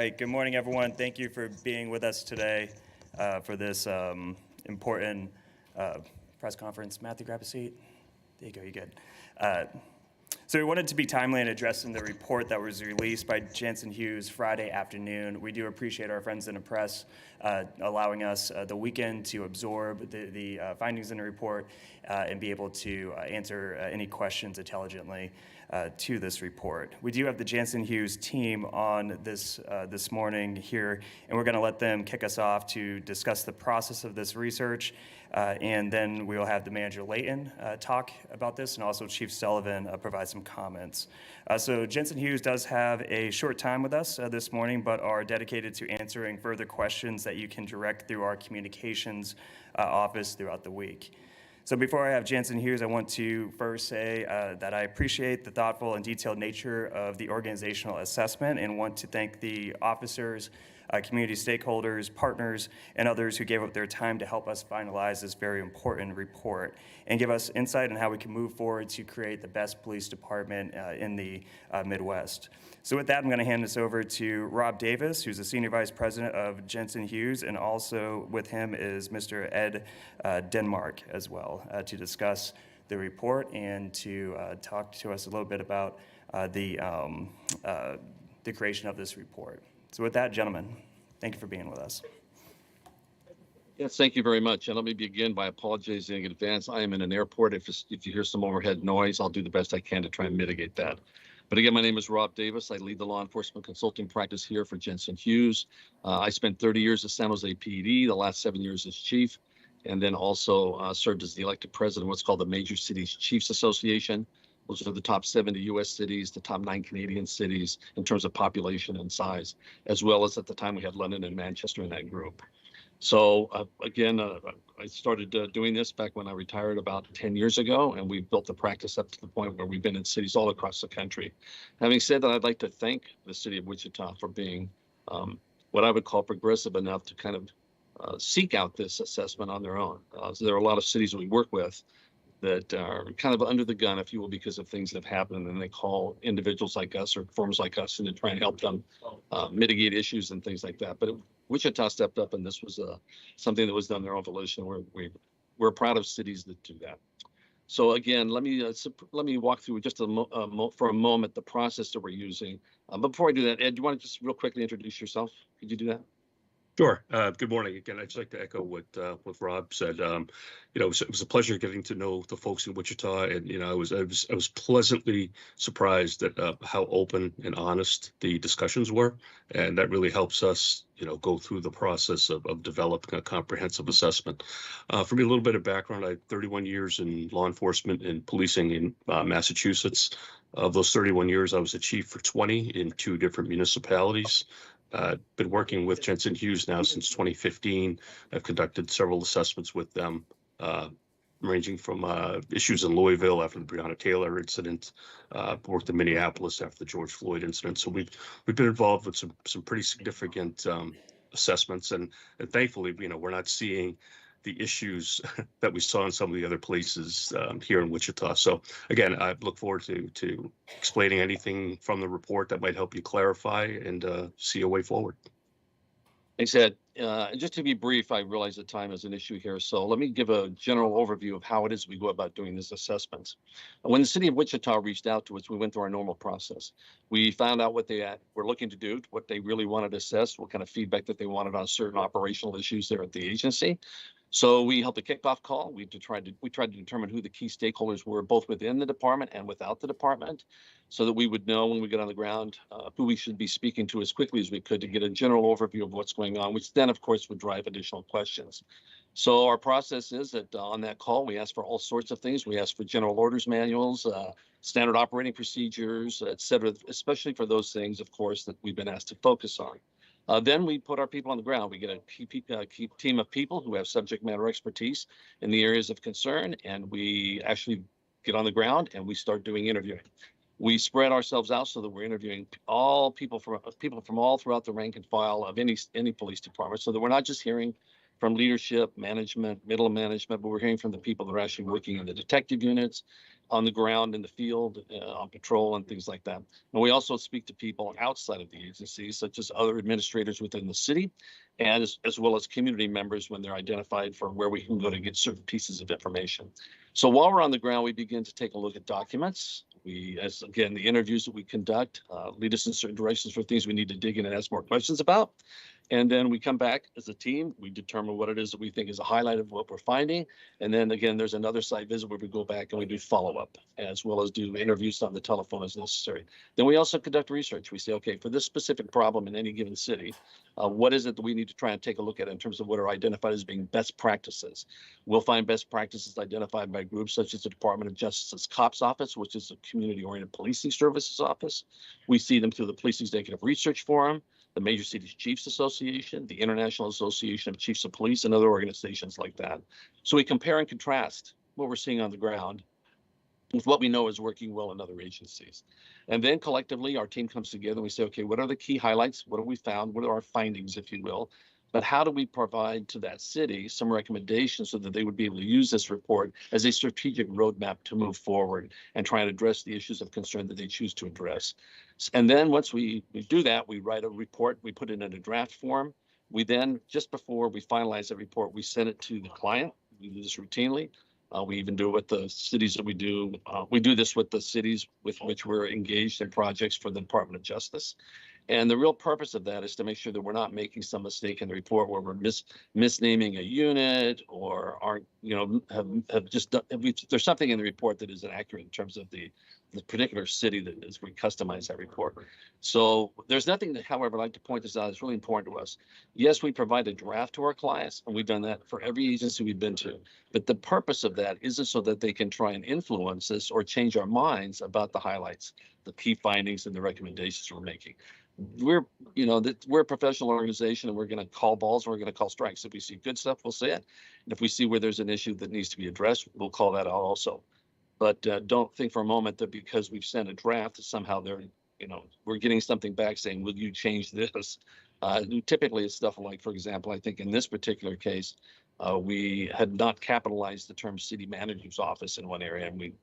Right, good morning, everyone. Thank you for being with us today for this important uh, press conference. Matthew, grab a seat. There you go, you're good. Uh, so we wanted to be timely in addressing the report that was released by Jansen Hughes Friday afternoon. We do appreciate our friends in the press allowing us the weekend to absorb the findings in the report and be able to answer any questions intelligently to this report. We do have the Jansen Hughes team on this morning here, and we're going to let them kick us off to discuss the process of this research, and then we will have the manager Layton talk about this, and also Chief Sullivan provide some comments. So Jansen Hughes does have a short time with us this morning, but are dedicated to answering further questions that you can direct through our communications office throughout the week. So before I have Jansen Hughes, I want to first say that I appreciate the thoughtful and detailed nature of the organizational assessment and want to thank the officers, community stakeholders, partners, and others who gave up their time to help us finalize this very important report and give us insight on how we can move forward to create the best police department in the Midwest. So with that, I'm going to hand this over to Rob Davis, who's the Senior Vice President of Jansen Hughes, and also with him is Mr. Ed Denmark as well to discuss the report and to talk to us a little bit about the creation of this report. So with that, gentlemen, thank you for being with us. Yes, thank you very much. And let me begin by apologizing in advance. I am in an airport. If you hear some overhead noise, I'll do the best I can to try and mitigate that. But again, my name is Rob Davis. I lead the law enforcement consulting practice here for Jansen Hughes. I spent 30 years at San Jose PD, the last 7 years as chief, and then also served as the elected president of what's called the Major Cities Chiefs Association. Those are the top 70 U.S. cities, the top 9 Canadian cities in terms of population and size, as well as at the time we had London and Manchester in that group. So again, I started doing this back when I retired about 10 years ago, and we've built the practice up to the point where we've been in cities all across the country. Having said that, I'd like to thank the city of Wichita for being what I would call progressive enough to kind of seek out this assessment on their own. So there are a lot of cities we work with that are kind of under the gun, if you will, because of things that have happened, and they call individuals like us or firms like us in to try and help them mitigate issues and things like that. But Wichita stepped up, and this was something that was done their own volition. We're proud of cities that do that. So again, let me walk through just for a moment the process that we're using. But before I do that, Ed, do you want to just real quickly introduce yourself? Could you do that? Sure. Good morning. Again, I'd just like to echo what Rob said. It was a pleasure getting to know the folks in Wichita, and I was pleasantly surprised at how open and honest the discussions were, and that really helps us go through the process of developing a comprehensive assessment. For me, a little bit of background: I had 31 years in law enforcement and policing in Massachusetts. Of those 31 years, I was a chief for 20 in 2 different municipalities. Been working with Jansen Hughes now since 2015. I've conducted several assessments with them, ranging from issues in Louisville after the Breonna Taylor incident, worked in Minneapolis after the George Floyd incident. So we've been involved with some pretty significant assessments, and thankfully, we're not seeing the issues that we saw in some of the other places here in Wichita. So again, I look forward to explaining anything from the report that might help you clarify and see a way forward. Thanks, Ed. Just to be brief, I realize that time is an issue here, so let me give a general overview of how it is we go about doing this assessment. When the city of Wichita reached out to us, we went through our normal process. We found out what they were looking to do, what they really wanted to assess, what kind of feedback that they wanted on certain operational issues there at the agency. So we held a kickoff call. We tried to determine who the key stakeholders were, both within the department and without the department, so that we would know when we get on the ground who we should be speaking to as quickly as we could to get a general overview of what's going on, which then, of course, would drive additional questions. So our process is that on that call, we ask for all sorts of things. We ask for general orders manuals, standard operating procedures, et cetera, especially for those things, of course, that we've been asked to focus on. Then we put our people on the ground. We get a key team of people who have subject matter expertise in the areas of concern, and we actually get on the ground and we start doing interviewing. We spread ourselves out so that we're interviewing all people from all throughout the rank and file of any police department, so that we're not just hearing from leadership, management, middle management, but we're hearing from the people that are actually working in the detective units, on the ground, in the field, on patrol and things like that. And we also speak to people outside of the agency, such as other administrators within the city, and as well as community members when they're identified for where we can go to get certain pieces of information. So while we're on the ground, we begin to take a look at documents. As again, the interviews that we conduct lead us in certain directions for things we need to dig in and ask more questions about. And then we come back as a team, we determine what it is that we think is a highlight of what we're finding. And then again, there's another site visit where we go back and we do follow-up, as well as do interviews on the telephone as necessary. Then we also conduct research. We say, okay, for this specific problem in any given city, what is it that we need to try and take a look at in terms of what are identified as being best practices? We'll find best practices identified by groups such as the Department of Justice's COPS Office, which is a community-oriented policing services office. We see them through the Police Executive Research Forum, the Major Cities Chiefs Association, the International Association of Chiefs of Police, and other organizations like that. So we compare and contrast what we're seeing on the ground with what we know is working well in other agencies. And then collectively, our team comes together and we say, okay, what are the key highlights? What have we found? What are our findings, if you will? But how do we provide to that city some recommendations so that they would be able to use this report as a strategic roadmap to move forward and try and address the issues of concern that they choose to address? And then once we do that, we write a report, we put it in a draft form. We then, just before we finalize that report, we send it to the client. We do this routinely. We even do it with the cities that we do. We do this with the cities with which we're engaged in projects for the Department of Justice. And the real purpose of that is to make sure that we're not making some mistake in the report where we're misnaming a unit or aren't, have just done, there's something in the report that is inaccurate in terms of the particular city that is, we customize that report. So there's nothing that, however, I'd like to point this out, it's really important to us. Yes, we provide a draft to our clients, and we've done that for every agency we've been to. But the purpose of that isn't so that they can try and influence us or change our minds about the highlights, the key findings, and the recommendations we're making. We're a professional organization, and we're going to call balls and we're going to call strikes. If we see good stuff, we'll say it. And if we see where there's an issue that needs to be addressed, we'll call that out also. But don't think for a moment that because we've sent a draft that somehow we're getting something back saying, will you change this? Typically it's stuff like, for example, I think in this particular case, we had not capitalized the term city manager's office in one area, and we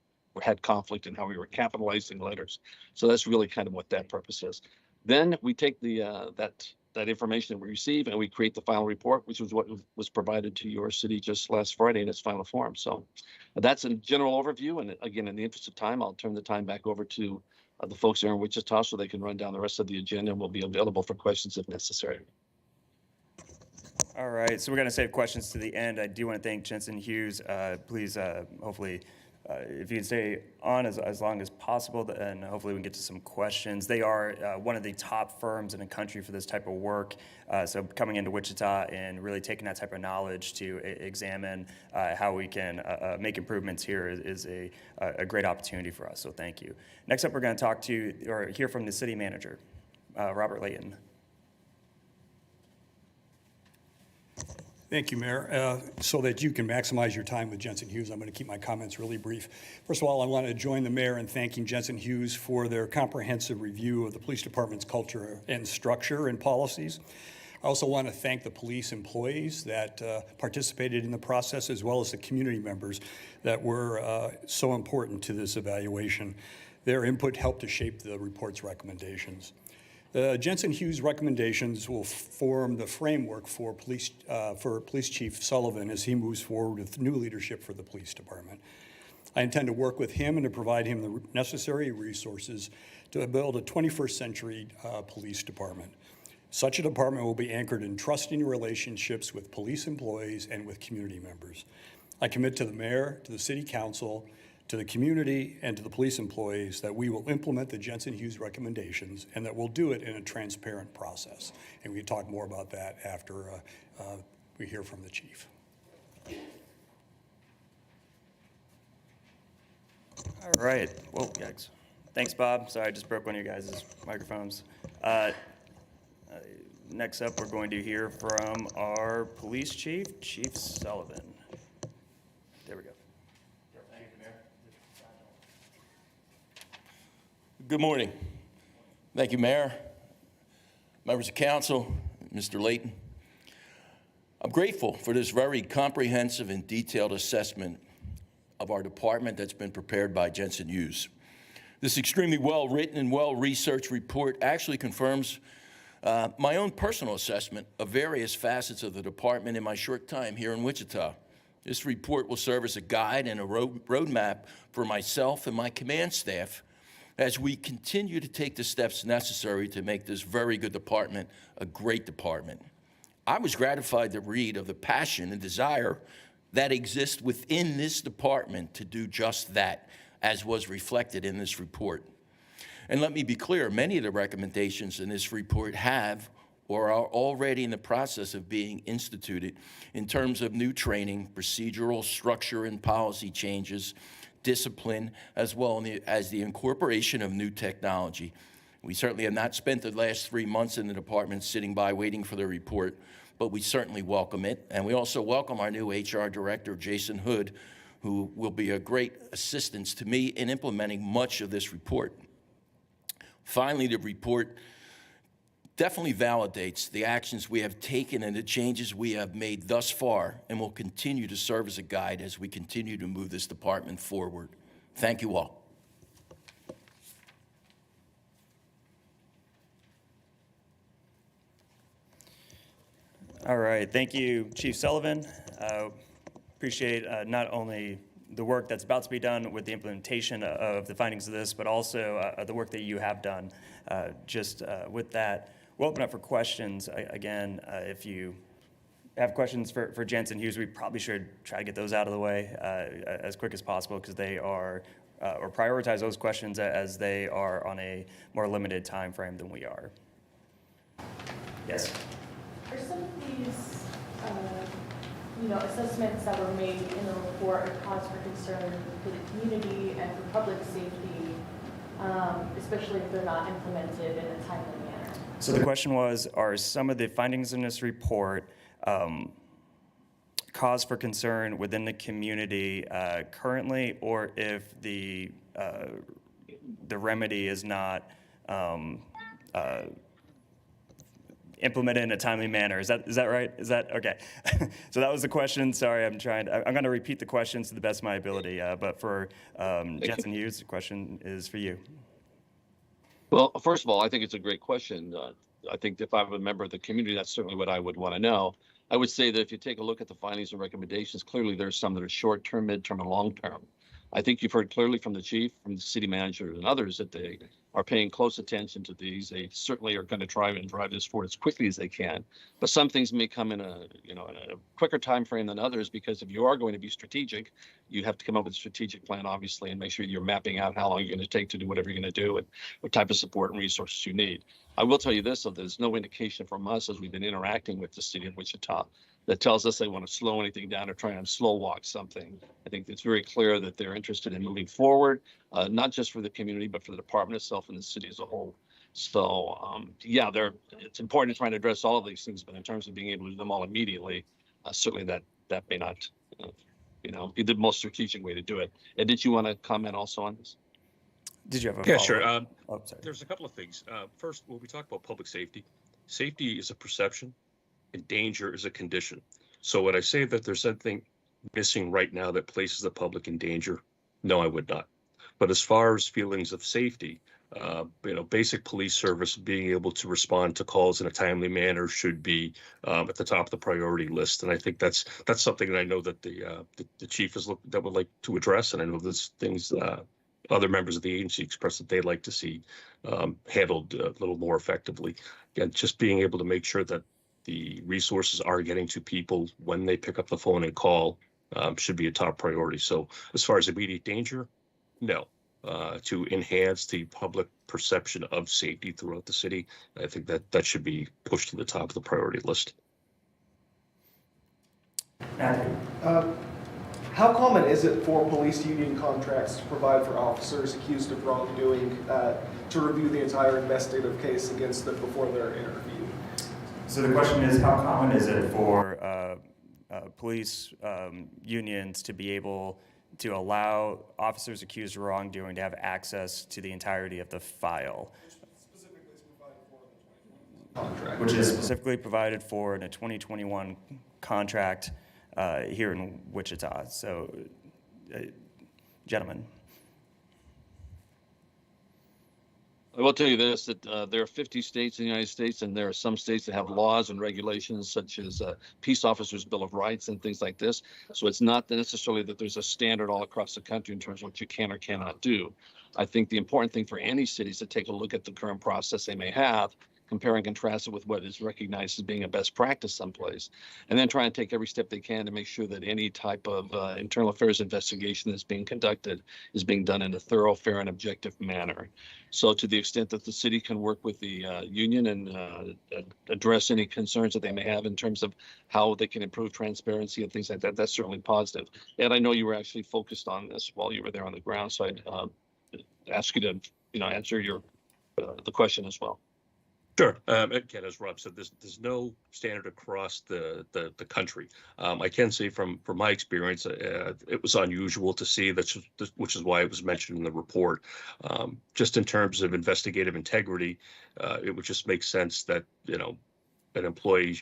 had conflict in how we were capitalizing letters. So that's really kind of what that purpose is. Then we take that information that we receive and we create the final report, which was what was provided to your city just last Friday in its final form. So that's a general overview. And again, in the interest of time, I'll turn the time back over to the folks here in Wichita so they can run down the rest of the agenda, and we'll be available for questions if necessary. All right, so we're going to save questions to the end. I do want to thank Jansen Hughes. Please, hopefully, if you can stay on as long as possible, and hopefully we can get to some questions. They are one of the top firms in the country for this type of work. So coming into Wichita and really taking that type of knowledge to examine how we can make improvements here is a great opportunity for us. So thank you. Next up, we're going to hear from the city manager, Robert Layton. Thank you, Mayor. So that you can maximize your time with Jansen Hughes, I'm going to keep my comments really brief. First of all, I want to join the mayor in thanking Jansen Hughes for their comprehensive review of the police department's culture and structure and policies. I also want to thank the police employees that participated in the process, as well as the community members that were so important to this evaluation. Their input helped to shape the report's recommendations. Jansen Hughes' recommendations will form the framework for Police Chief Sullivan as he moves forward with new leadership for the police department. I intend to work with him and to provide him the necessary resources to build a 21st century police department. Such a department will be anchored in trusting relationships with police employees and with community members. I commit to the mayor, to the city council, to the community, and to the police employees that we will implement the Jansen Hughes recommendations and that we'll do it in a transparent process. And we can talk more about that after we hear from the chief. All right. Whoa, yikes. Thanks, Bob. Sorry, I just broke one of you guys' microphones. Next up, we're going to hear from our police chief, Chief Sullivan. There we go. Good morning. Thank you, Mayor, members of council, Mr. Layton. I'm grateful for this very comprehensive and detailed assessment of our department that's been prepared by Jansen Hughes. This extremely well-written and well-researched report actually confirms my own personal assessment of various facets of the department in my short time here in Wichita. This report will serve as a guide and a roadmap for myself and my command staff as we continue to take the steps necessary to make this very good department a great department. I was gratified to read of the passion and desire that exists within this department to do just that, as was reflected in this report. And let me be clear, many of the recommendations in this report have or are already in the process of being instituted in terms of new training, procedural structure and policy changes, discipline, as well as the incorporation of new technology. We certainly have not spent the last 3 months in the department sitting by waiting for the report, but we certainly welcome it. And we also welcome our new HR director, Jansen Hughes, who will be a great assistance to me in implementing much of this report. Finally, the report definitely validates the actions we have taken and the changes we have made thus far and will continue to serve as a guide as we continue to move this department forward. Thank you all. All right, thank you, Chief Sullivan. Appreciate not only the work that's about to be done with the implementation of the findings of this, but also the work that you have done. With that, we'll open up for questions. Again, if you have questions for Jansen Hughes, we probably should try to get those out of the way as quick as possible because they are, or prioritize those questions as they are on a more limited time frame than we are. Yes. Are some of these, assessments that were made in the report a cause for concern for the community and for public safety, especially if they're not implemented in a timely manner? So the question was, are some of the findings in this report cause for concern within the community currently, or if the remedy is not implemented in a timely manner? Is that right? Is that okay? So that was the question. Sorry, I'm going to repeat the questions to the best of my ability. But for Jansen Hughes, the question is for you. Well, first of all, I think it's a great question. I think if I were a member of the community, that's certainly what I would want to know. I would say that if you take a look at the findings and recommendations, clearly there's some that are short-term, mid-term, and long-term. I think you've heard clearly from the chief, from the city manager, and others that they are paying close attention to these. They certainly are going to try and drive this forward as quickly as they can. But some things may come in a quicker time frame than others, because if you are going to be strategic, you have to come up with a strategic plan, obviously, and make sure you're mapping out how long you're going to take to do whatever you're going to do and what type of support and resources you need. I will tell you this, though, there's no indication from us as we've been interacting with the city of Wichita that tells us they want to slow anything down or try and slow walk something. I think it's very clear that they're interested in moving forward, not just for the community, but for the department itself and the city as a whole. So, it's important to try and address all of these things, but in terms of being able to do them all immediately, certainly that may not, be the most strategic way to do it. And did you want to comment also on this? Did you have a Yeah, follow-up? sure. Sorry. There's a couple of things. First, when we talk about public safety, safety is a perception and danger is a condition. So would I say that there's something missing right now that places the public in danger? No, I would not. But as far as feelings of safety, basic police service, being able to respond to calls in a timely manner should be at the top of the priority list. And I think that's something that I know that the chief that would like to address. And I know there's things other members of the agency expressed that they'd like to see handled a little more effectively. Again, just being able to make sure that the resources are getting to people when they pick up the phone and call should be a top priority. So as far as immediate danger, no. To enhance the public perception of safety throughout the city, I think that should be pushed to the top of the priority list. How common is it for police union contracts to provide for officers accused of wrongdoing to review the entire investigative case against them before they're interviewed? So the question is, how common is it for police unions to be able to allow officers accused of wrongdoing to have access to the entirety of the file? Contract. Which is specifically provided for in a 2021 contract here in Wichita. So, gentlemen. I will tell you this, that there are 50 states in the United States, and there are some states that have laws and regulations such as Peace Officers' Bill of Rights and things like this. So it's not necessarily that there's a standard all across the country in terms of what you can or cannot do. I think the important thing for any city is to take a look at the current process they may have, compare and contrast it with what is recognized as being a best practice someplace, and then try and take every step they can to make sure that any type of internal affairs investigation that's being conducted is being done in a thorough, fair, and objective manner. So to the extent that the city can work with the union and address any concerns that they may have in terms of how they can improve transparency and things like that, that's certainly positive. And I know you were actually focused on this while you were there on the ground, so I'd ask you to answer your the question as well. Sure. Again, as Rob said, there's no standard across the country. I can say from my experience, it was unusual to see that, which is why it was mentioned in the report. Just in terms of investigative integrity, it would just make sense that an employee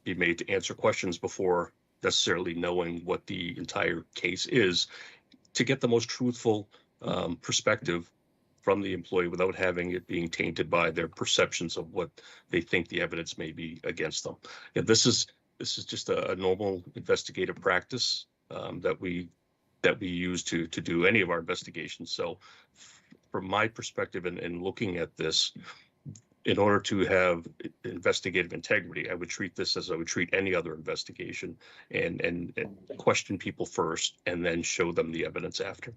be made to answer questions before necessarily knowing what the entire case is, to get the most truthful perspective from the employee without having it being tainted by their perceptions of what they think the evidence may be against them. And this is just a normal investigative practice that we use to do any of our investigations. So from my perspective in looking at this, in order to have investigative integrity, I would treat this as I would treat any other investigation, and question people first and then show them the evidence after.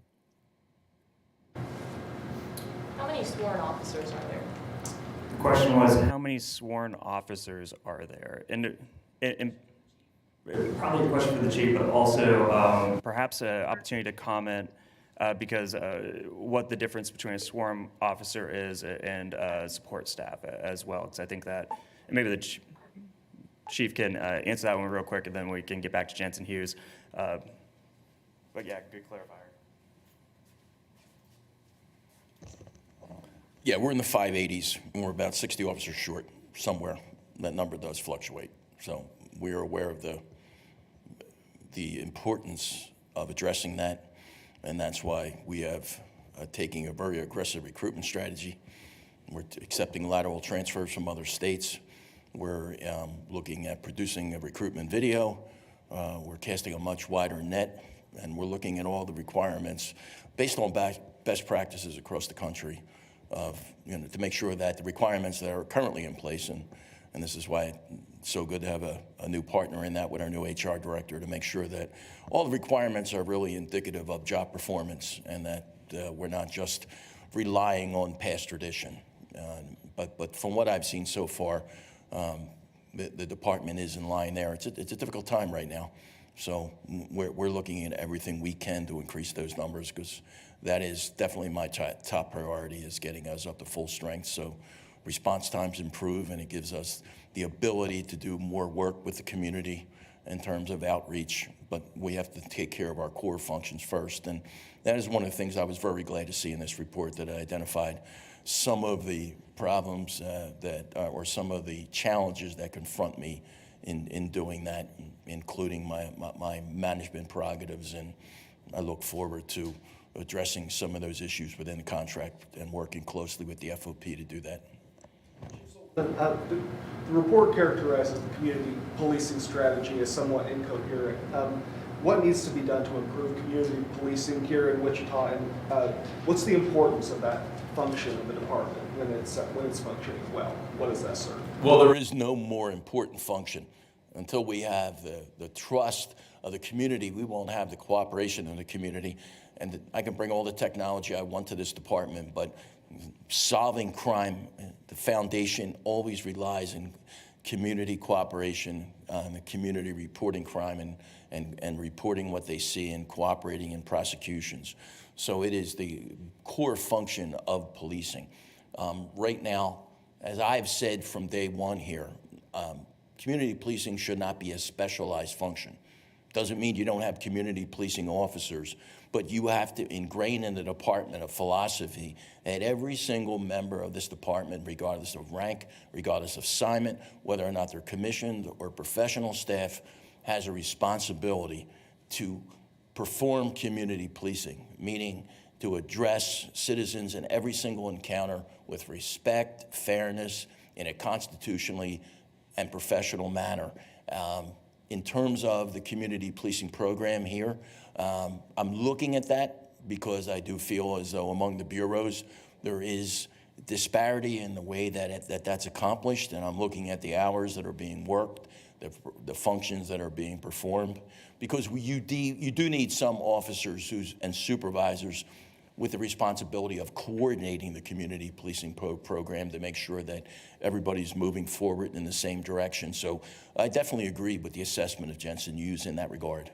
How many sworn officers are there? The question was, how many sworn officers are there? And probably a question for the chief, but also perhaps an opportunity to comment because what the difference between a sworn officer is and support staff as well. Because I think that, and maybe the chief can answer that one real quick, and then we can get back to Jansen Hughes. But yeah, good clarifier. Yeah, we're in the 580s, and we're about 60 officers short somewhere. That number does fluctuate. So we are aware of the importance of addressing that, and that's why we have taking a very aggressive recruitment strategy. We're accepting lateral transfers from other states. We're looking at producing a recruitment video. We're casting a much wider net, and we're looking at all the requirements based on best practices across the country to make sure that the requirements that are currently in place, and this is why it's so good to have a new partner in that with our new HR director, to make sure that all the requirements are really indicative of job performance, and that we're not just relying on past tradition. But from what I've seen so far, the department is in line there. It's a difficult time right now, so we're looking at everything we can to increase those numbers, because that is definitely my top priority, is getting us up to full strength. So response times improve, and it gives us the ability to do more work with the community in terms of outreach. But we have to take care of our core functions first. And that is one of the things I was very glad to see in this report, that I identified some of the problems or some of the challenges that confront me in doing that, including my management prerogatives. And I look forward to addressing some of those issues within the contract and working closely with the FOP to do that. The report characterizes the community policing strategy as somewhat incoherent. What needs to be done to improve community policing here in Wichita, and what's the importance of that function of the department when it's functioning well? What does that serve? Well, there is no more important function. Until we have the trust of the community, we won't have the cooperation of the community. And I can bring all the technology I want to this department, but solving crime, the foundation always relies on community cooperation, the community reporting crime and reporting what they see and cooperating in prosecutions. So it is the core function of policing. Right now, as I've said from day one here, community policing should not be a specialized function. Doesn't mean you don't have community policing officers, but you have to ingrain in the department a philosophy that every single member of this department, regardless of rank, regardless of assignment, whether or not they're commissioned or professional staff, has a responsibility to perform community policing, meaning to address citizens in every single encounter with respect, fairness, in a constitutionally and professional manner. In terms of the community policing program here, I'm looking at that because I do feel as though among the bureaus there is disparity in the way that that's accomplished, and I'm looking at the hours that are being worked, the functions that are being performed, because you do need some officers and supervisors with the responsibility of coordinating the community policing program to make sure that everybody's moving forward in the same direction. So I definitely agree with the assessment of Jansen Hughes in that regard.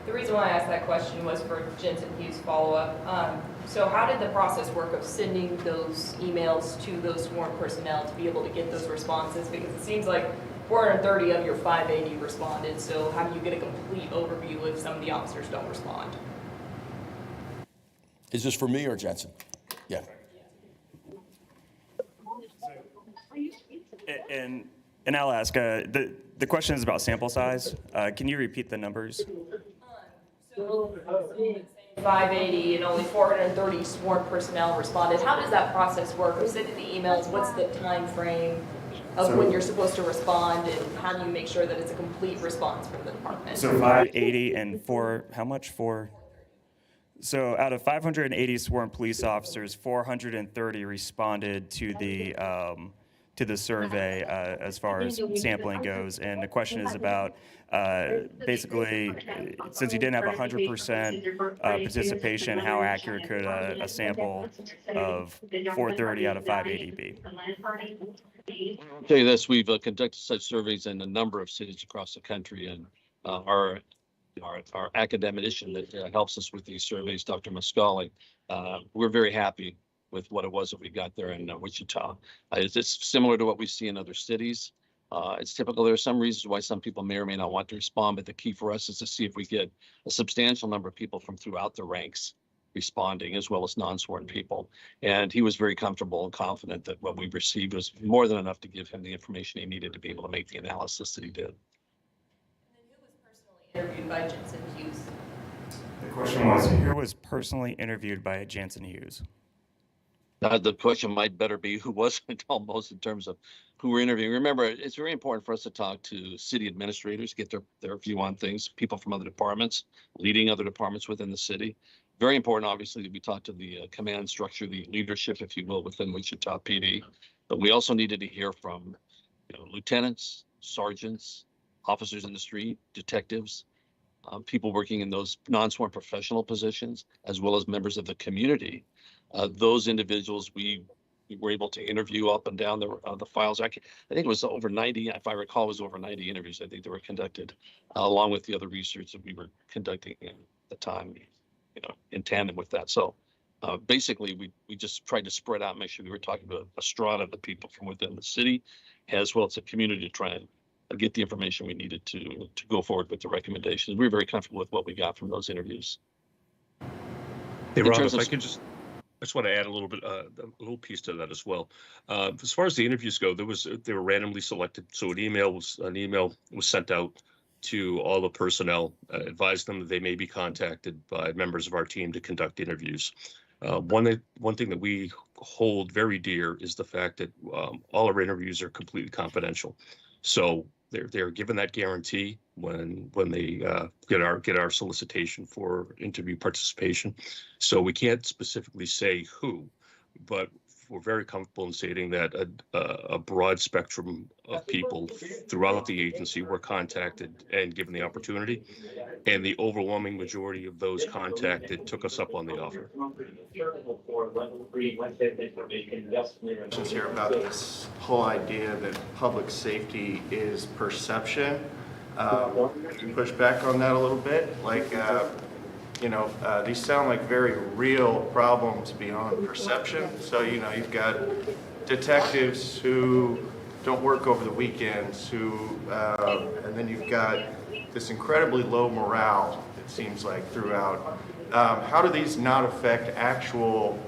The reason why I asked that question was for Jansen Hughes follow-up. So how did the process work of sending those emails to those sworn personnel to be able to get those responses? Because it seems like 430 of your 580 responded, so how do you get a complete overview if some of the officers don't respond? Is this for me or Jensen? Yeah. And I'll ask, the question is about sample size. Can you repeat the numbers? So 580 and only 430 sworn personnel responded. How does that process work of sending the emails? What's the time frame of when you're supposed to respond, and how do you make sure that it's a complete response from the department? So 580 and how much? So out of 580 sworn police officers, 430 responded to the survey as far as sampling goes. And the question is about basically, since you didn't have 100% participation, how accurate could a sample of 430 out of 580 be? I'll tell you this, we've conducted such surveys in a number of cities across the country, and our academician that helps us with these surveys, Dr. Muscali, we're very happy with what it was that we got there in Wichita. It's similar to what we see in other cities. It's typical. There are some reasons why some people may or may not want to respond, but the key for us is to see if we get a substantial number of people from throughout the ranks responding, as well as non-sworn people. And he was very comfortable and confident that what we received was more than enough to give him the information he needed to be able to make the analysis that he did. Interviewed by Jansen Hughes. The question was, who was personally interviewed by Jansen Hughes? The question might better be who wasn't almost in terms of who we're interviewing. Remember, it's very important for us to talk to city administrators, get their view on things, people from other departments, leading other departments within the city. Very important, obviously, that we talk to the command structure, the leadership, if you will, within Wichita PD. But we also needed to hear from lieutenants, sergeants, officers in the street, detectives, people working in those non-sworn professional positions, as well as members of the community. Those individuals we were able to interview up and down the files. I think it was over 90, if I recall, it was over 90 interviews I think that were conducted, along with the other research that we were conducting at the time, in tandem with that. So basically, we just tried to spread out, make sure we were talking to a strata of the people from within the city, as well as the community, to try and get the information we needed to go forward with the recommendations. We were very comfortable with what we got from those interviews. Hey, Rob, if I could I just want to add a little piece to that as well. As far as the interviews go, they were randomly selected. So an email was sent out to all the personnel, advised them that they may be contacted by members of our team to conduct interviews. One thing that we hold very dear is the fact that all our interviews are completely confidential. So they're given that guarantee when they get our solicitation for interview participation. So we can't specifically say who, but we're very comfortable in stating that a broad spectrum of people throughout the agency were contacted and given the opportunity, and the overwhelming majority of those contacted took us up on the offer. Just here about this whole idea that public safety is perception. Can you push back on that a little bit? These sound like very real problems beyond perception. So, you've got detectives who don't work over the weekends, and then you've got this incredibly low morale, it seems like, throughout. How do these not affect actual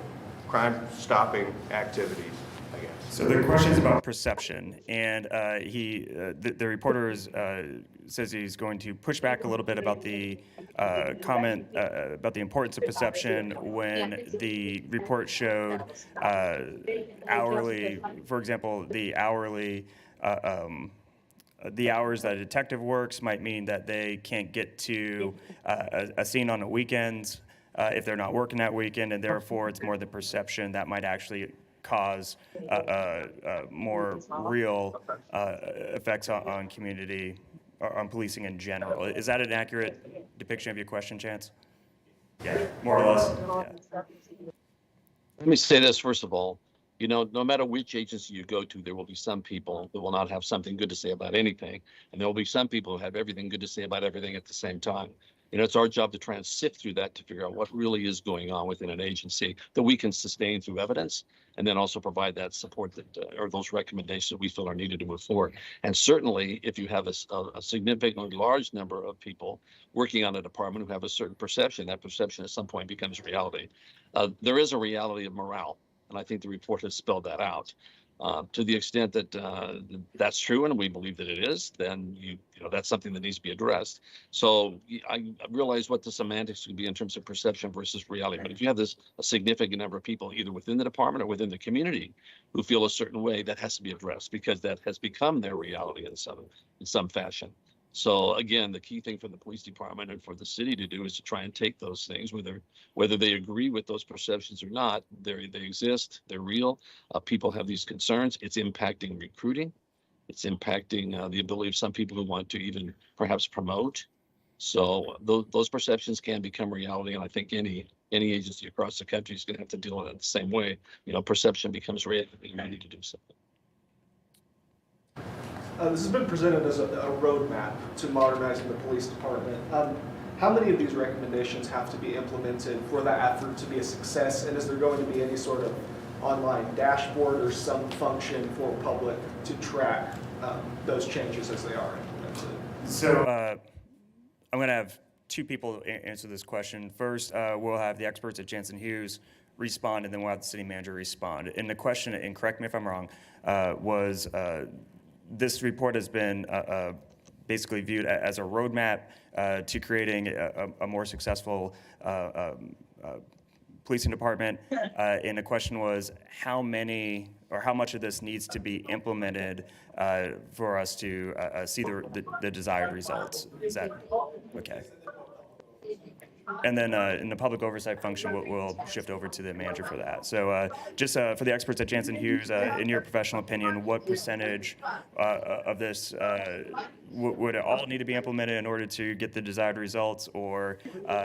crime-stopping activities? I guess. So the question is about perception, and the reporter says he's going to push back a little bit about the comment about the importance of perception when the report showed hourly, for example, the hours that a detective works might mean that they can't get to a scene on a weekend if they're not working that weekend, and therefore it's more the perception that might actually cause more real effects on community or on policing in general. Is that an accurate depiction of your question, Chance? Yeah, more or less. Yeah. Let me say this, first of all, no matter which agency you go to, there will be some people that will not have something good to say about anything. And there will be some people who have everything good to say about everything at the same time. It's our job to try and sift through that to figure out what really is going on within an agency that we can sustain through evidence, and then also provide that support that or those recommendations that we feel are needed to move forward. And certainly, if you have a significantly large number of people working on a department who have a certain perception, that perception at some point becomes reality. There is a reality of morale, and I think the report has spelled that out. To the extent that that's true, and we believe that it is, then that's something that needs to be addressed. So I realize what the semantics could be in terms of perception versus reality. But if you have a significant number of people either within the department or within the community who feel a certain way, that has to be addressed because that has become their reality in some fashion. So again, the key thing for the police department and for the city to do is to try and take those things, whether they agree with those perceptions or not, they exist, they're real. People have these concerns. It's impacting recruiting. It's impacting the ability of some people who want to even perhaps promote. So those perceptions can become reality, and I think any agency across the country is going to have to deal with it the same way. Perception becomes reality. You need to do something. This has been presented as a roadmap to modernizing the police department. How many of these recommendations have to be implemented for that effort to be a success? And is there going to be any sort of online dashboard or some function for public to track those changes as they are implemented? So I'm going to have two people answer this question. First, we'll have the experts at Jansen Hughes respond, and then we'll have the city manager respond. And the question, and correct me if I'm wrong, was this report has been basically viewed as a roadmap to creating a more successful policing department. And the question was how many or how much of this needs to be implemented for us to see the desired results. Is that okay? And then in the public oversight function, we'll shift over to the manager for that. So just for the experts at Jansen Hughes, in your professional opinion, what percentage of this would it all need to be implemented in order to get the desired results, or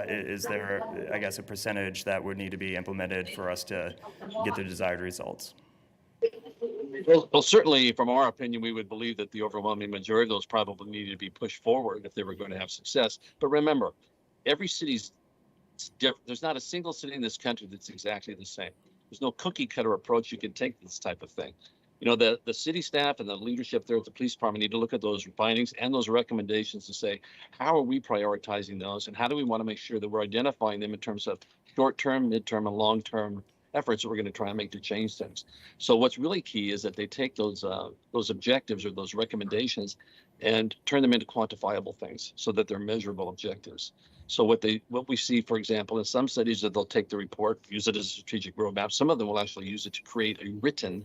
is there, I guess, a percentage that would need to be implemented for us to get the desired results? Well, certainly, from our opinion, we would believe that the overwhelming majority of those probably needed to be pushed forward if they were going to have success. But remember, every city's different. There's not a single city in this country that's exactly the same. There's no cookie cutter approach you can take to this type of thing. The city staff and the leadership there at the police department need to look at those findings and those recommendations to say, how are we prioritizing those, and how do we want to make sure that we're identifying them in terms of short-term, mid-term, and long-term efforts that we're going to try and make to change things. So what's really key is that they take those objectives or those recommendations and turn them into quantifiable things so that they're measurable objectives. So what we see, for example, in some cities that they'll take the report, use it as a strategic roadmap. Some of them will actually use it to create a written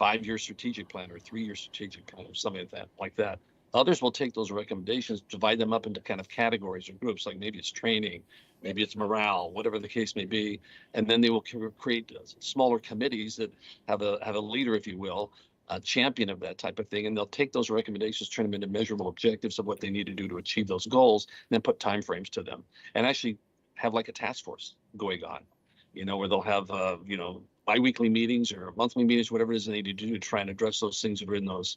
5-year strategic plan or 3-year strategic plan or something like that. Others will take those recommendations, divide them up into kind of categories or groups, like maybe it's training, maybe it's morale, whatever the case may be, and then they will create smaller committees that have a leader, if you will, a champion of that type of thing, and they'll take those recommendations, turn them into measurable objectives of what they need to do to achieve those goals, and then put timeframes to them, and actually have like a task force going on, where they'll have bi-weekly meetings or monthly meetings, whatever it is they need to do to try and address those things that are in those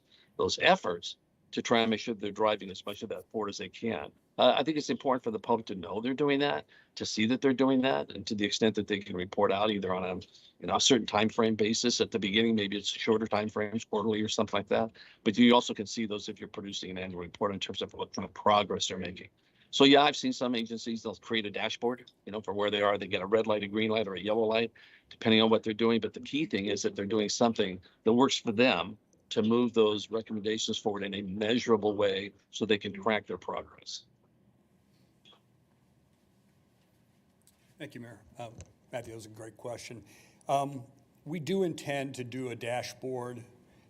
efforts to try and make sure they're driving as much of that forward as they can. I think it's important for the public to know they're doing that, to see that they're doing that, and to the extent that they can report out either on a certain time frame basis at the beginning, maybe it's shorter time frames, quarterly or something like that. But you also can see those if you're producing an annual report in terms of what kind of progress they're making. So yeah, I've seen some agencies, they'll create a dashboard, for where they are. They get a red light, a green light, or a yellow light, depending on what they're doing. But the key thing is that they're doing something that works for them to move those recommendations forward in a measurable way so they can track their progress. Thank you, Mayor. Matthew, that was a great question. We do intend to do a dashboard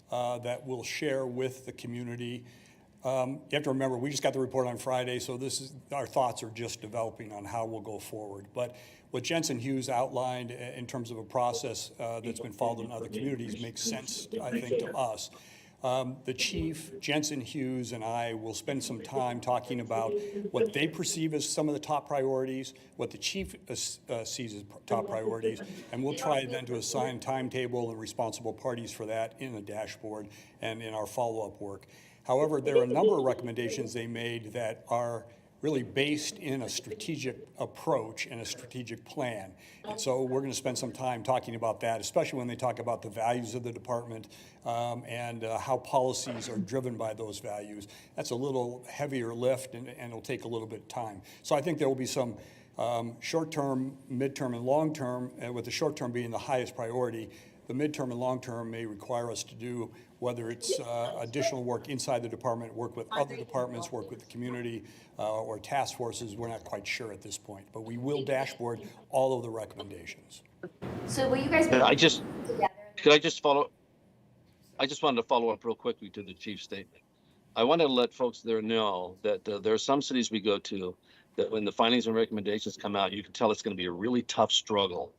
that we'll share with the community. You have to remember, we just got the report on Friday, so our thoughts are just developing on how we'll go forward. But what Jansen Hughes outlined in terms of a process that's been followed in other communities makes sense, I think, to us. The chief, Jansen Hughes, and I will spend some time talking about what they perceive as some of the top priorities, what the chief sees as top priorities, and we'll try then to assign timetable and responsible parties for that in the dashboard and in our follow-up work. However, there are a number of recommendations they made that are really based in a strategic approach and a strategic plan. And so we're going to spend some time talking about that, especially when they talk about the values of the department and how policies are driven by those values. That's a little heavier lift, and it'll take a little bit of time. So I think there will be some short-term, mid-term, and long-term, with the short-term being the highest priority. The midterm and long-term may require us to do, whether it's additional work inside the department, work with other departments, work with the community, or task forces. We're not quite sure at this point, but we will dashboard all of the recommendations. So will you guys be Could I just follow? I just wanted to follow up real quickly to the chief's statement. I want to let folks there know that there are some cities we go to that when the findings and recommendations come out, you can tell it's going to be a really tough struggle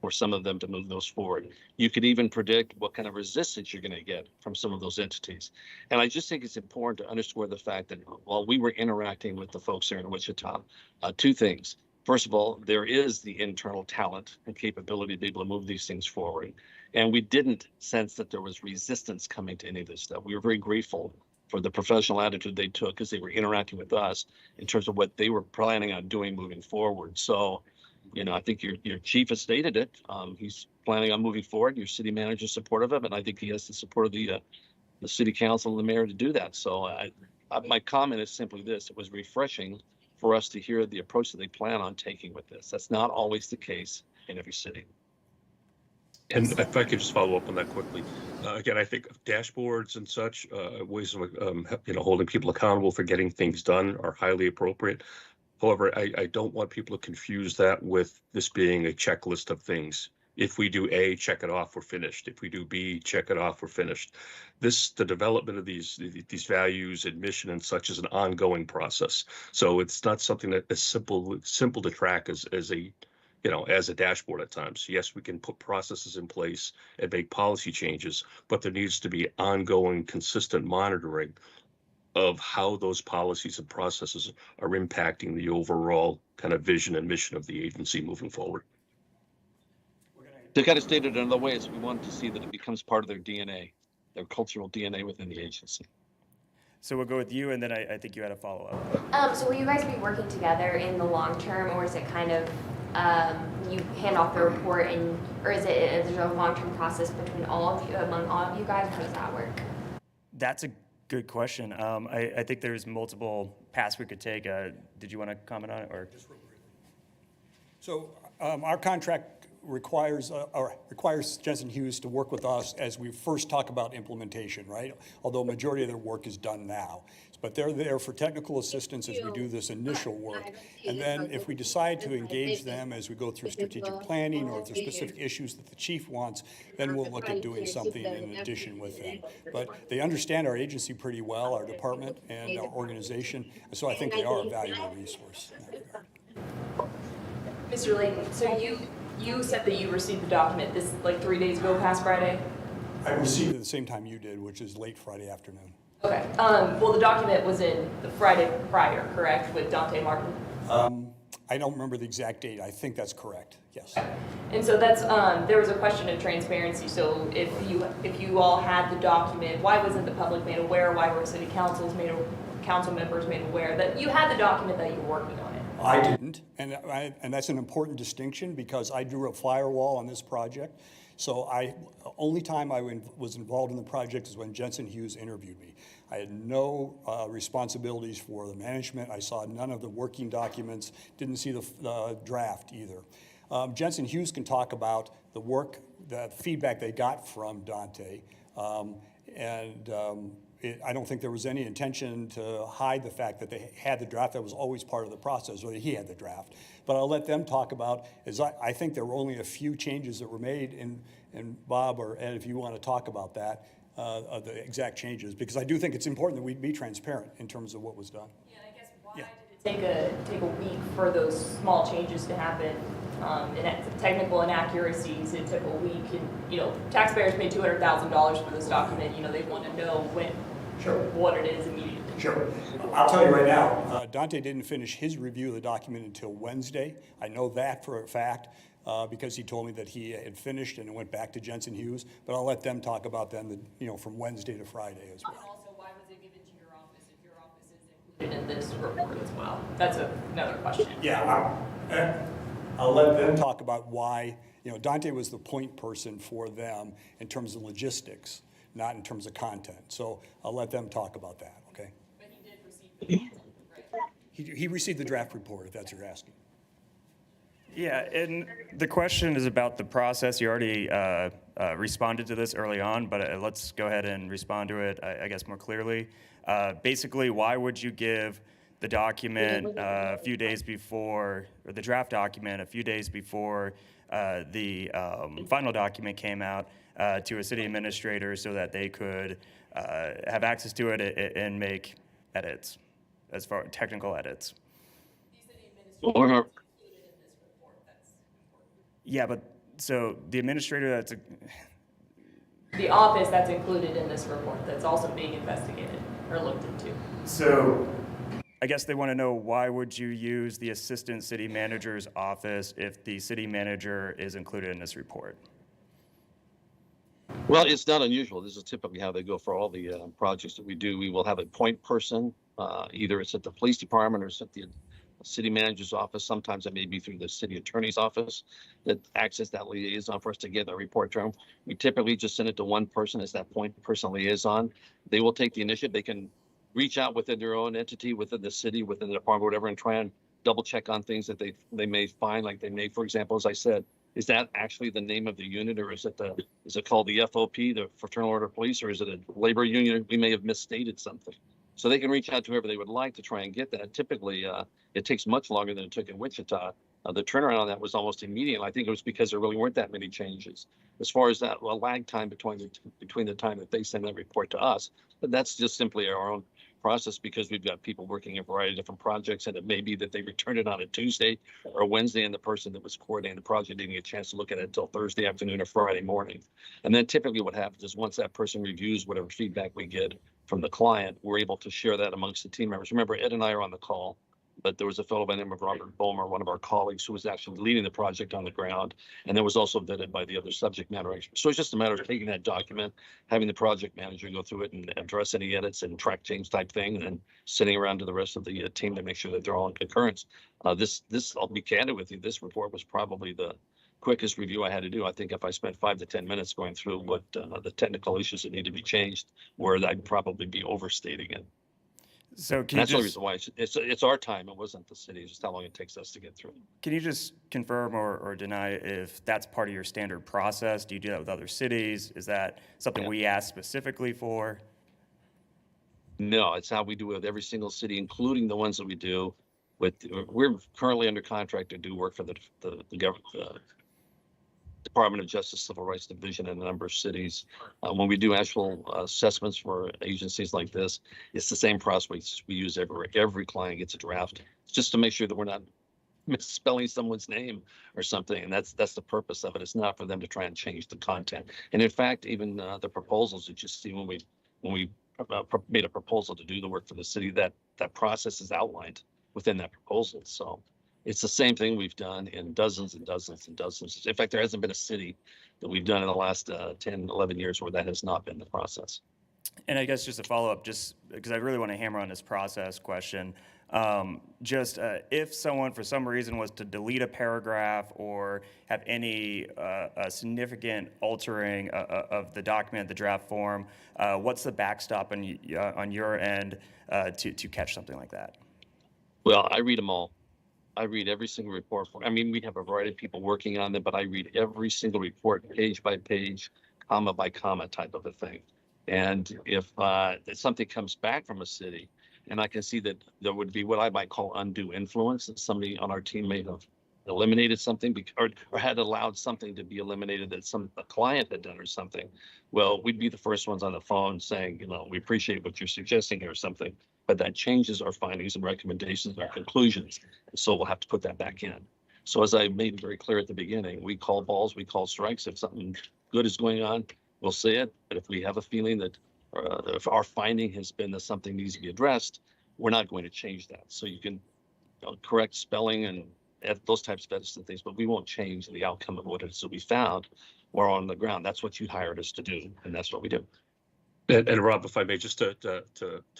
for some of them to move those forward. You could even predict what kind of resistance you're going to get from some of those entities. And I just think it's important to underscore the fact that while we were interacting with the folks here in Wichita, two things. First of all, there is the internal talent and capability to be able to move these things forward. And we didn't sense that there was resistance coming to any of this stuff. We were very grateful for the professional attitude they took as they were interacting with us in terms of what they were planning on doing moving forward. So, I think your chief has stated it. He's planning on moving forward. Your city manager is supportive of it, and I think he has the support of the city council and the mayor to do that. So my comment is simply this: it was refreshing for us to hear the approach that they plan on taking with this. That's not always the case in every city. And if I could just follow up on that quickly, again, I think dashboards and such, ways of holding people accountable for getting things done are highly appropriate. However, I don't want people to confuse that with this being a checklist of things. If we do A, check it off, we're finished. If we do B, check it off, we're finished. The development of these values and mission and such is an ongoing process. So it's not something that is simple to track as a dashboard at times. Yes, we can put processes in place and make policy changes, but there needs to be ongoing, consistent monitoring of how those policies and processes are impacting the overall kind of vision and mission of the agency moving forward. To kind of state it another way, is we want to see that it becomes part of their DNA, their cultural DNA within the agency. So we'll go with you, and then I think you had a follow-up. so will you guys be working together in the long term, or is it kind of you hand off the report, or is there a long-term process between among all of you guys? How does that work? That's a good question. I think there's multiple paths we could take. Did you want to comment on it, or? So our contract requires Jansen Hughes to work with us as we first talk about implementation, right? Although majority of their work is done now. But they're there for technical assistance as we do this initial work. And then if we decide to engage them as we go through strategic planning, or if there's specific issues that the chief wants, then we'll look at doing something in addition with them. But they understand our agency pretty well, our department and our organization. So I think they are a valuable resource in that regard. Mr. Layton, so you said that you received the document this like 3 days ago past Friday? I received it at the same time you did, which is late Friday afternoon. Okay. Well, the document was in the Friday prior, correct, with Dante Martin? I don't remember the exact date. I think that's correct. Yes. And so that's there was a question of transparency. So if you all had the document, why wasn't the public made aware? Why were city council members made aware that you had the document, that you were working on it? I didn't, and that's an important distinction because I drew a firewall on this project. So only time I was involved in the project is when Jansen Hughes interviewed me. I had no responsibilities for the management. I saw none of the working documents, didn't see the draft either. Jansen Hughes can talk about the work, the feedback they got from Dante, I don't think there was any intention to hide the fact that they had the draft. That was always part of the process, or that he had the draft. But I'll let them talk about, I think there were only a few changes that were made, and Bob or Ed, if you want to talk about that, of the exact changes, because I do think it's important that we be transparent in terms of what was done. Yeah, I guess why did it take a week for those small changes to happen? Technical inaccuracies, it took a week, and taxpayers paid $200,000 for this document. They want to know what it is immediately. Sure. I'll tell you right now, Dante didn't finish his review of the document until Wednesday. I know that for a fact because he told me that he had finished and it went back to Jansen Hughes. But I'll let them talk about them, from Wednesday to Friday as well. And also, why was it given to your office if your office is included in this report as well? That's another question. Yeah, I'll let them talk about why, Dante was the point person for them in terms of logistics, not in terms of content. So I'll let them talk about that, okay? But he did receive the report, right? He received the draft report, if that's what you're asking. Yeah, and the question is about the process. You already responded to this early on, but let's go ahead and respond to it, I guess, more clearly. Basically, why would you give the document a few days before, or the draft document a few days before the final document came out to a city administrator so that they could have access to it and make edits, as far as technical edits? Yeah, but so the administrator the office that's included in this report that's also being investigated or looked into. So I guess they want to know, why would you use the assistant city manager's office if the city manager is included in this report? Well, it's not unusual. This is typically how they go for all the projects that we do. We will have a point person, either it's at the police department or it's at the city manager's office. Sometimes it may be through the city attorney's office that acts as that liaison for us to get the report to them. We typically just send it to one person as that point person liaison. They will take the initiative. They can reach out within their own entity, within the city, within the department, whatever, and try and double check on things that they may find. Like they may, for example, as I said, is that actually the name of the unit, or is it called the FOP, the Fraternal Order of Police, or is it a labor union? We may have misstated something. So they can reach out to whoever they would like to try and get that. Typically, it takes much longer than it took in Wichita. The turnaround on that was almost immediate. I think it was because there really weren't that many changes. As far as that, lag time between the time that they send that report to us, but that's just simply our own process, because we've got people working in a variety of different projects, and it may be that they returned it on a Tuesday or a Wednesday, and the person that was coordinating the project didn't get a chance to look at it until Thursday afternoon or Friday morning. And then typically what happens is once that person reviews whatever feedback we get from the client, we're able to share that amongst the team members. Remember, Ed and I are on the call, but there was a fellow by the name of Robert Bomer, one of our colleagues, who was actually leading the project on the ground, and that was also vetted by the other subject matter experts. So it's just a matter of taking that document, having the project manager go through it and address any edits and track change type thing, and then sitting around to the rest of the team to make sure that they're all in concurrence. This, I'll be candid with you, this report was probably the quickest review I had to do. I think if I spent 5 to 10 minutes going through what the technical issues that need to be changed, where I'd probably be overstating it. So And that's the reason why it's our time. It wasn't the city. It's just how long it takes us to get through. Can you just confirm or deny if that's part of your standard process? Do you do that with other cities? Is that something we ask specifically for? No, it's how we do it with every single city, including the ones that we do with. We're currently under contract to do work for the government. Department of Justice Civil Rights Division in a number of cities. When we do actual assessments for agencies like this, it's the same process we use everywhere. Every client gets a draft, just to make sure that we're not misspelling someone's name or something. And that's the purpose of it. It's not for them to try and change the content. And in fact, even the proposals that you see when we made a proposal to do the work for the city, that process is outlined within that proposal. So it's the same thing we've done in dozens and dozens and dozens. In fact, there hasn't been a city that we've done in the last 10, 11 years where that has not been the process. And I guess just a follow-up, just because I really want to hammer on this process question. Just if someone, for some reason, was to delete a paragraph or have any significant altering of the document, the draft form, what's the backstop on your end to catch something like that? Well, I read them all. I read every single report. I mean, we have a variety of people working on them, but I read every single report, page by page, comma by comma type of a thing. And if something comes back from a city, and I can see that there would be what I might call undue influence, that somebody on our team may have eliminated something or had allowed something to be eliminated that a client had done or something, well, we'd be the first ones on the phone saying, we appreciate what you're suggesting here or something, but that changes our findings and recommendations and our conclusions. So we'll have to put that back in. So as I made very clear at the beginning, we call balls, we call strikes. If something good is going on, we'll say it. But if we have a feeling that if our finding has been that something needs to be addressed, we're not going to change that. So you can correct spelling and those types of edits and things, but we won't change the outcome of what it is that we found. We're on the ground. That's what you hired us to do, and that's what we do. And Rob, if I may, just to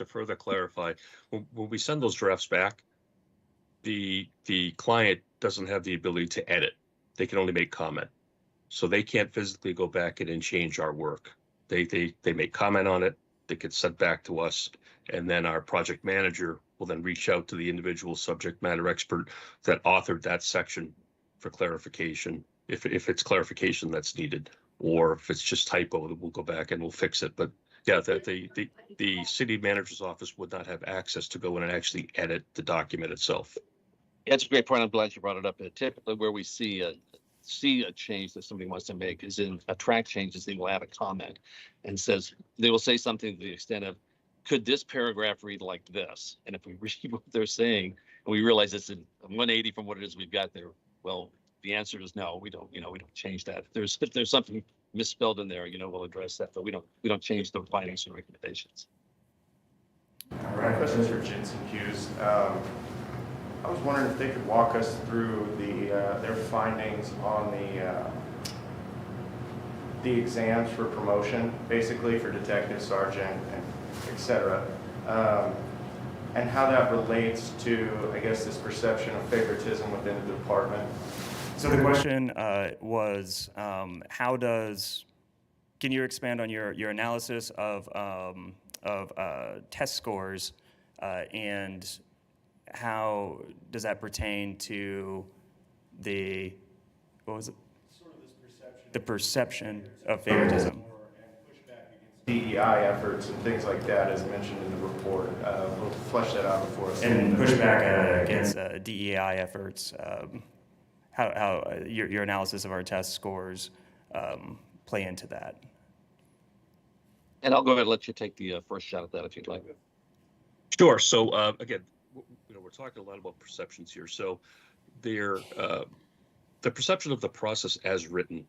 further clarify, when we send those drafts back, the client doesn't have the ability to edit. They can only make comment. So they can't physically go back in and change our work. They make comment on it, they get sent back to us, and then our project manager will then reach out to the individual subject matter expert that authored that section for clarification, if it's clarification that's needed, or if it's just typo, we'll go back and we'll fix it. But yeah, the city manager's office would not have access to go in and actually edit the document itself. Yeah, it's a great point. I'm glad you brought it up. Typically where we see a change that somebody wants to make is in a track changes, they will add a comment and they will say something to the extent of, could this paragraph read like this? And if we read what they're saying and we realize it's a 180 from what it is we've got there, well, the answer is no, we don't change that. If there's something misspelled in there, we'll address that, but we don't change the findings and recommendations. All right, questions for Jansen Hughes. I was wondering if they could walk us through their findings on the exams for promotion, basically for detective, sergeant, and et cetera, and how that relates to, I guess, this perception of favoritism within the department. So the question was, can you expand on your analysis of test scores and how does that pertain to what was it? Sort of this perception. The perception of favoritism. DEI efforts and things like that, as mentioned in the report. We'll flesh that out before us. And pushback against DEI efforts. How your analysis of our test scores play into that. And I'll go ahead and let you take the first shot at that if you'd like. Sure. So again, we're talking a lot about perceptions here. So the perception of the process as written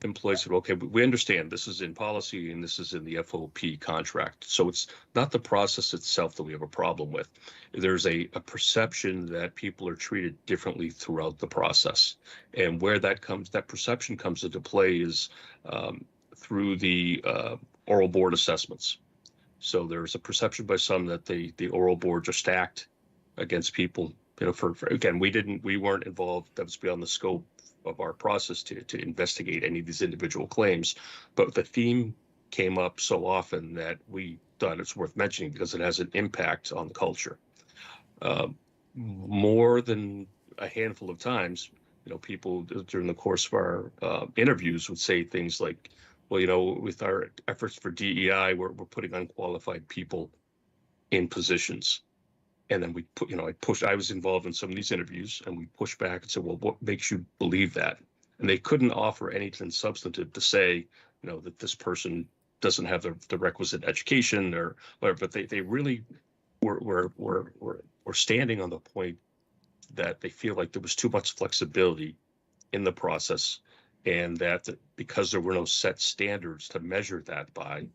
employees said, okay, we understand this is in policy and this is in the FOP contract. So it's not the process itself that we have a problem with. There's a perception that people are treated differently throughout the process. And where that perception comes into play is through the oral board assessments. So there's a perception by some that the oral boards are stacked against people. Again, we weren't involved. That was beyond the scope of our process to investigate any of these individual claims. But the theme came up so often that we thought it's worth mentioning because it has an impact on the culture. More than a handful of times, people during the course of our interviews would say things like, well, with our efforts for DEI, we're putting unqualified people in positions. And then I was involved in some of these interviews and we pushed back and said, well, what makes you believe that? And they couldn't offer anything substantive to say, that this person doesn't have the requisite education or whatever, but they really were standing on the point that they feel like there was too much flexibility in the process and that because there were no set standards to measure that by,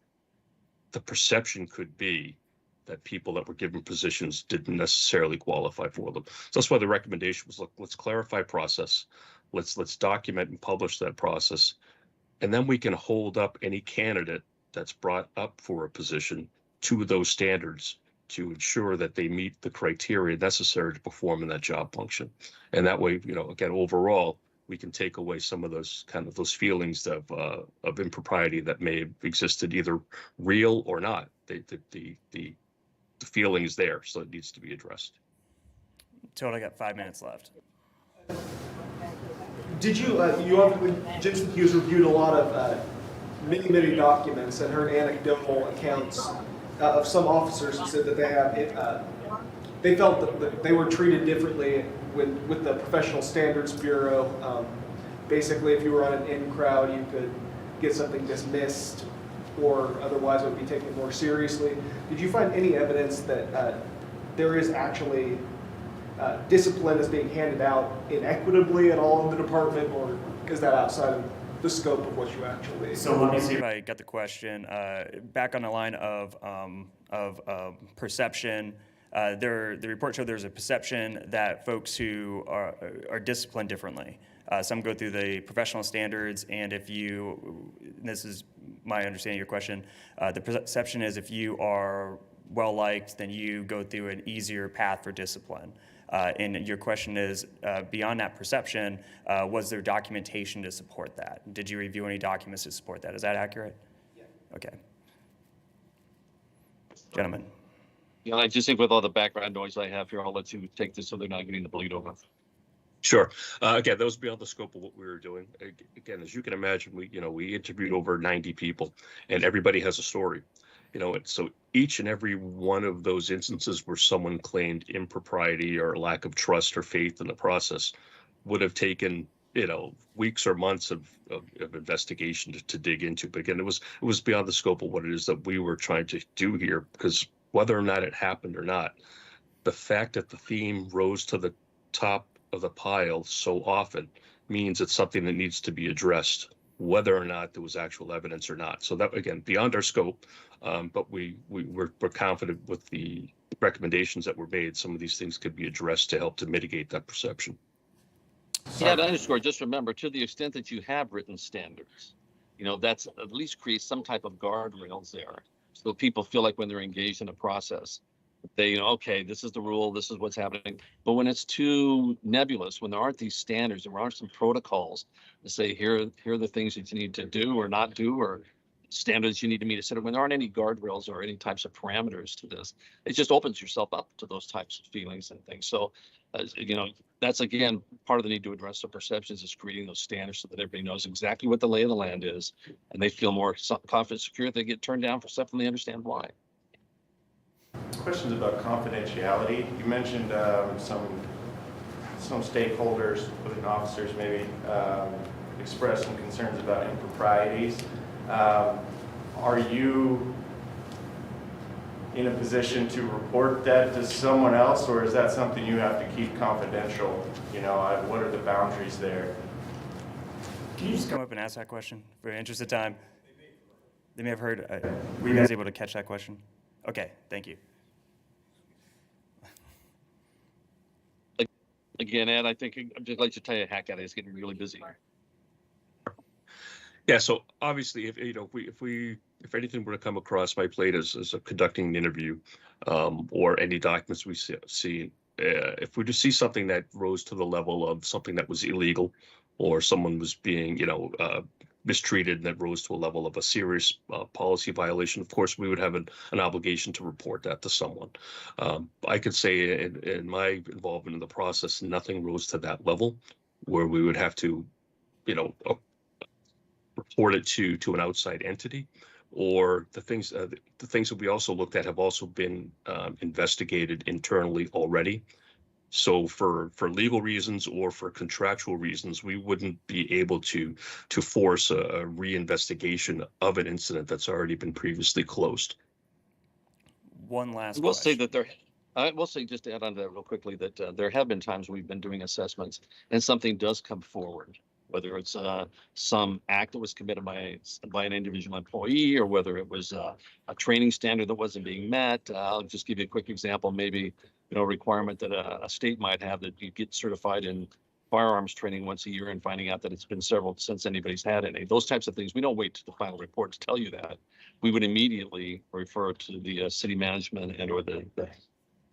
the perception could be that people that were given positions didn't necessarily qualify for them. So that's why the recommendation was, look, let's clarify process. Let's document and publish that process. And then we can hold up any candidate that's brought up for a position to those standards to ensure that they meet the criteria necessary to perform in that job function. And that way, again, overall, we can take away some of those feelings of impropriety that may have existed, either real or not. The feeling is there, so it needs to be addressed. Total, I got 5 minutes left. Did you, Jensen Hughes reviewed a lot of many documents and heard anecdotal accounts of some officers who said that they felt that they were treated differently with the Professional Standards Bureau. Basically, if you were on an in crowd, you could get something dismissed, or otherwise it would be taken more seriously. Did you find any evidence that there is actually discipline is being handed out inequitably at all in the department, or is that outside of the scope of what you actually? So let me see if I got the question. Back on the line of perception, the report showed there's a perception that folks who are disciplined differently. Some go through the professional standards, and this is my understanding of your question, the perception is if you are well-liked, then you go through an easier path for discipline. And your question is, beyond that perception, was there documentation to support that? Did you review any documents to support that? Is that accurate? Yeah. Okay. Gentlemen. Yeah, I just think with all the background noise I have here, I'll let you take this so they're not getting the bleed over. Sure. Again, that was beyond the scope of what we were doing. Again, as you can imagine, we interviewed over 90 people, and everybody has a story. And so each and every one of those instances where someone claimed impropriety or lack of trust or faith in the process would have taken, weeks or months of investigation to dig into. But again, it was beyond the scope of what it is that we were trying to do here, because whether or not it happened or not, the fact that the theme rose to the top of the pile so often means it's something that needs to be addressed, whether or not there was actual evidence or not. So that, again, beyond our scope, but we're confident with the recommendations that were made, some of these things could be addressed to help to mitigate that perception. Yeah, to underscore, just remember, to the extent that you have written standards, that's at least create some type of guardrails there, so people feel like when they're engaged in a process, they, okay, this is the rule, this is what's happening. But when it's too nebulous, when there aren't these standards, there aren't some protocols to say, here are the things that you need to do or not do, or standards you need to meet, etc. When there aren't any guardrails or any types of parameters to this, it just opens yourself up to those types of feelings and things. So, that's, again, part of the need to address the perceptions is creating those standards so that everybody knows exactly what the lay of the land is, and they feel more confident, secure. They get turned down for stuff and they understand why. Questions about confidentiality. You mentioned some stakeholders, including officers, maybe expressed some concerns about improprieties. Are you in a position to report that to someone else, or is that something you have to keep confidential? What are the boundaries there? Can you just come up and ask that question for interest of time? They may have heard. Were you guys able to catch that question? Okay, thank you. Again, Ed, I think I'd just like to tell you, a hack at it. It's getting really busy. Yeah. So obviously, if anything were to come across my plate as conducting an interview, or any documents we see, if we just see something that rose to the level of something that was illegal, or someone was being, mistreated, and that rose to a level of a serious policy violation, of course, we would have an obligation to report that to someone. I could say in my involvement in the process, nothing rose to that level where we would have to, report it to an outside entity, or the things that we also looked at have also been investigated internally already. So for legal reasons or for contractual reasons, we wouldn't be able to force a reinvestigation of an incident that's already been previously closed. One last We'll question. say that I will say, just to add on to that real quickly, that there have been times we've been doing assessments and something does come forward, whether it's some act that was committed by an individual employee, or whether it was a training standard that wasn't being met. I'll just give you a quick example. Maybe a requirement that a state might have that you get certified in firearms training once a year and finding out that it's been several since anybody's had any. Those types of things, we don't wait to the final report to tell you that. We would immediately refer to the city management and or the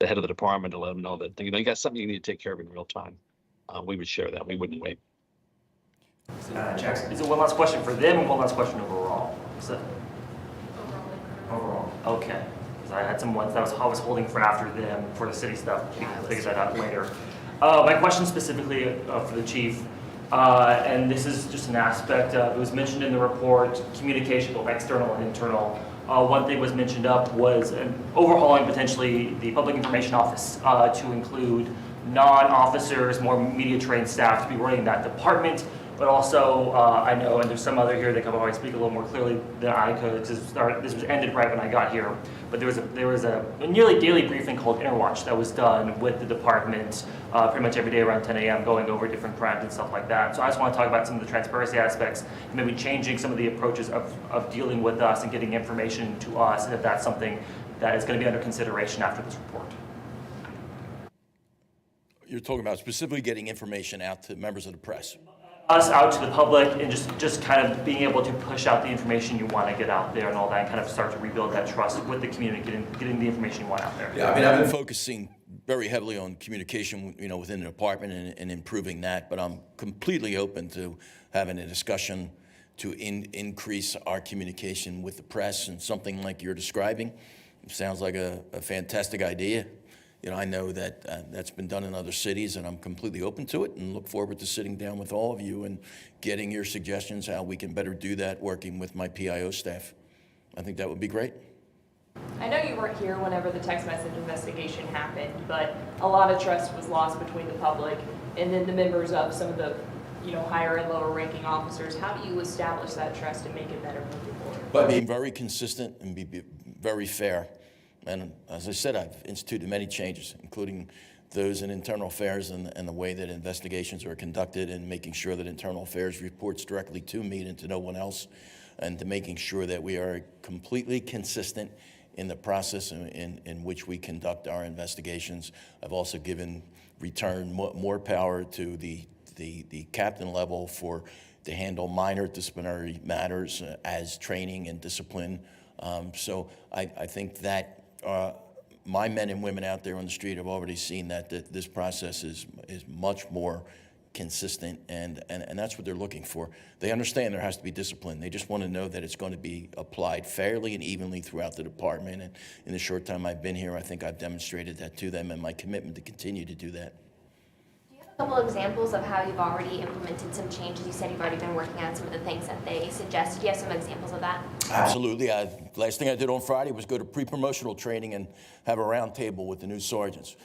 head of the department to let them know that, you know, you got something you need to take care of in real time. We would share that. We wouldn't wait. Jackson, is it one last question for them and one last question overall? So, overall. Okay. Because I had some ones that I was holding for after them for the city stuff. We can figure that out later. My question specifically for the chief, and this is just an aspect of, it was mentioned in the report, communication, both external and internal. One thing was mentioned up was overhauling potentially the public information office to include non-officers, more media trained staff to be running that department. But also, I know, and there's some other here that can probably speak a little more clearly than I could. This was ended right when I got here. But there was a nearly daily briefing called Interwatch that was done with the department pretty much every day around 10 a.m. going over different crimes and stuff like that. So I just want to talk about some of the transparency aspects and maybe changing some of the approaches of dealing with us and getting information to us, and if that's something that is going to be under consideration after this report. You're talking about specifically getting information out to members of the press. Us out to the public and just kind of being able to push out the information you want to get out there and all that, and kind of start to rebuild that trust with the community, getting the information you want out there. Yeah, I mean, I've been focusing very heavily on communication, you know, within the department and improving that, but I'm completely open to having a discussion to increase our communication with the press, and something like you're describing. It sounds like a fantastic idea. You know, I know that that's been done in other cities, and I'm completely open to it and look forward to sitting down with all of you and getting your suggestions how we can better do that, working with my PIO staff. I think that would be great. I know you weren't here whenever the text message investigation happened, but a lot of trust was lost between the public and then the members of some of the, you know, higher and lower ranking officers. How do you establish that trust and make it better moving forward? By being very consistent and be very fair. And as I said, I've instituted many changes, including those in internal affairs and the way that investigations are conducted, and making sure that internal affairs reports directly to me and to no one else, and to making sure that we are completely consistent in the process in which we conduct our investigations. I've also returned more power to the captain level to handle minor disciplinary matters as training and discipline. So I think that my men and women out there on the street have already seen that this process is much more consistent, and that's what they're looking for. They understand there has to be discipline. They just want to know that it's going to be applied fairly and evenly throughout the department. And in the short time I've been here, I think I've demonstrated that to them, and my commitment to continue to do that. Do you have a couple of examples of how you've already implemented some changes? You said you've already been working on some of the things that they suggested. Do you have some examples of that? Absolutely. Last thing I did on Friday was go to pre-promotional training and have a round table with the new sergeants.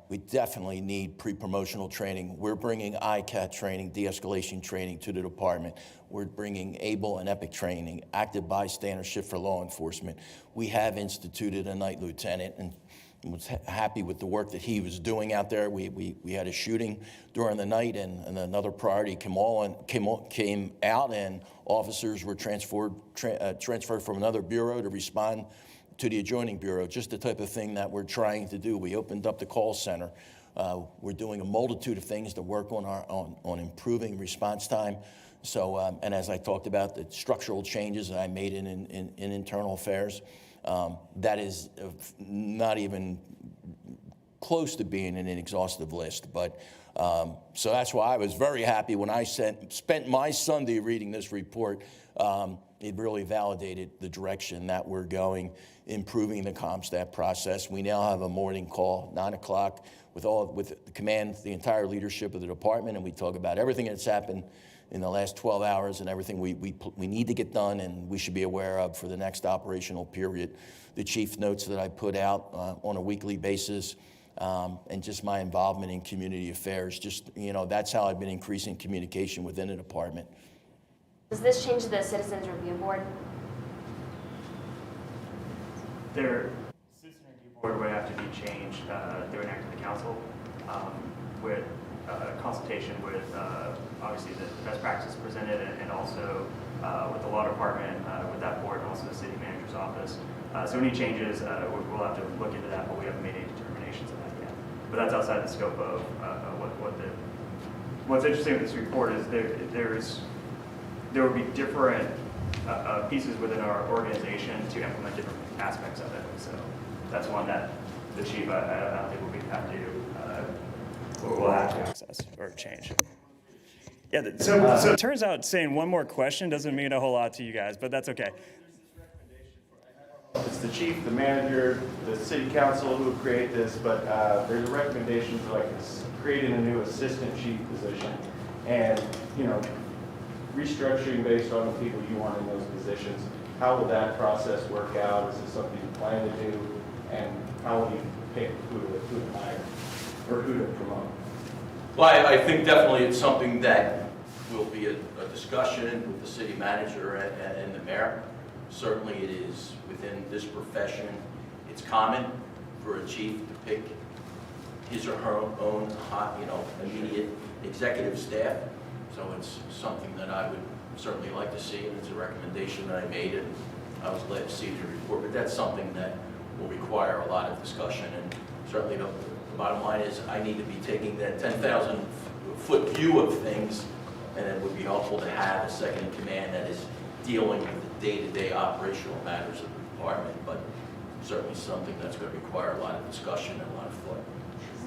We definitely need pre-promotional training. We're bringing ICAT training, de-escalation training to the department. We're bringing ABLE and EPIC training, active bystandership for law enforcement. We have instituted a night lieutenant, and was happy with the work that he was doing out there. We had a shooting during the night, and another priority came out, and officers were transferred from another bureau to respond to the adjoining bureau. Just the type of thing that we're trying to do. We opened up the call center. We're doing a multitude of things to work on improving response time. So, and as I talked about, the structural changes that I made in internal affairs, that is not even close to being an exhaustive list. But so that's why I was very happy when I spent my Sunday reading this report. It really validated the direction that we're going, improving the CompStat process. We now have a morning call, 9 o'clock, with the command, the entire leadership of the department, and we talk about everything that's happened in the last 12 hours and everything we need to get done and we should be aware of for the next operational period. The chief notes that I put out on a weekly basis, and just my involvement in community affairs. Just, you know, that's how I've been increasing communication within the department. Does this change the Citizens Review Board? Their Citizen Review Board would have to be changed through an act of the council with consultation with obviously the best practices presented, and also with the law department, with that board, and also the city manager's office. So any changes, we'll have to look into that, but we haven't made any determinations of that yet. But that's outside the scope of what the what's interesting with this report is there will be different pieces within our organization to implement different aspects of it. So that's one that the chief, I don't think we'll have to access or change. Yeah, so it turns out saying one more question doesn't mean a whole lot to you guys, but that's okay. It's the chief, the manager, the city council who create this, but there's a recommendation for like creating a new assistant chief position and, you know, restructuring based on the people you want in those positions. How will that process work out? Is it something you plan to do? And how will you pick who to hire or who to promote? Well, I think definitely it's something that will be a discussion with the city manager and the mayor. Certainly it is within this profession. It's common for a chief to pick his or her own hot, immediate executive staff. So it's something that I would certainly like to see, and it's a recommendation that I made, and I was glad to see the report. But that's something that will require a lot of discussion, and certainly the bottom line is I need to be taking that 10,000-foot view of things, and it would be helpful to have a second in command that is dealing with the day-to-day operational matters of the department, but certainly something that's going to require a lot of discussion and a lot of thought.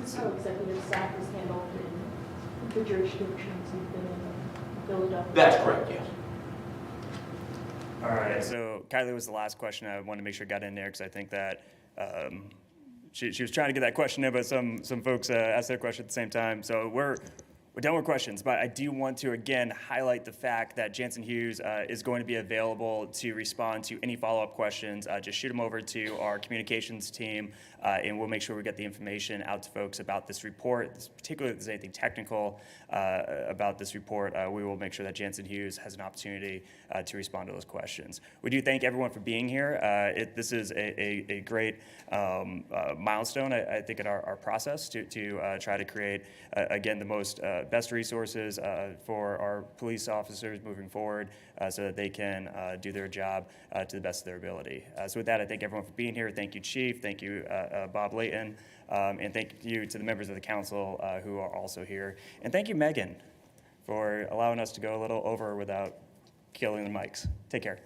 This is how executive staff is handled in the jurisdictions you've been in Philadelphia. That's correct, yes. All right, so Kylie was the last question I wanted to make sure got in there because I think that she was trying to get that question in, but some folks asked their question at the same time. So we're done with questions, but I do want to again highlight the fact that Jansen Hughes is going to be available to respond to any follow-up questions. Just shoot them over to our communications team, and we'll make sure we get the information out to folks about this report, particularly if there's anything technical about this report. We will make sure that Jansen Hughes has an opportunity to respond to those questions. We do thank everyone for being here. This is a great milestone, I think, in our process to try to create, again, the most best resources for our police officers moving forward so that they can do their job to the best of their ability. So with that, I thank everyone for being here. Thank you, Chief. Thank you, Bob Layton. And thank you to the members of the council who are also here. And thank you, Megan, for allowing us to go a little over without killing the mics. Take care.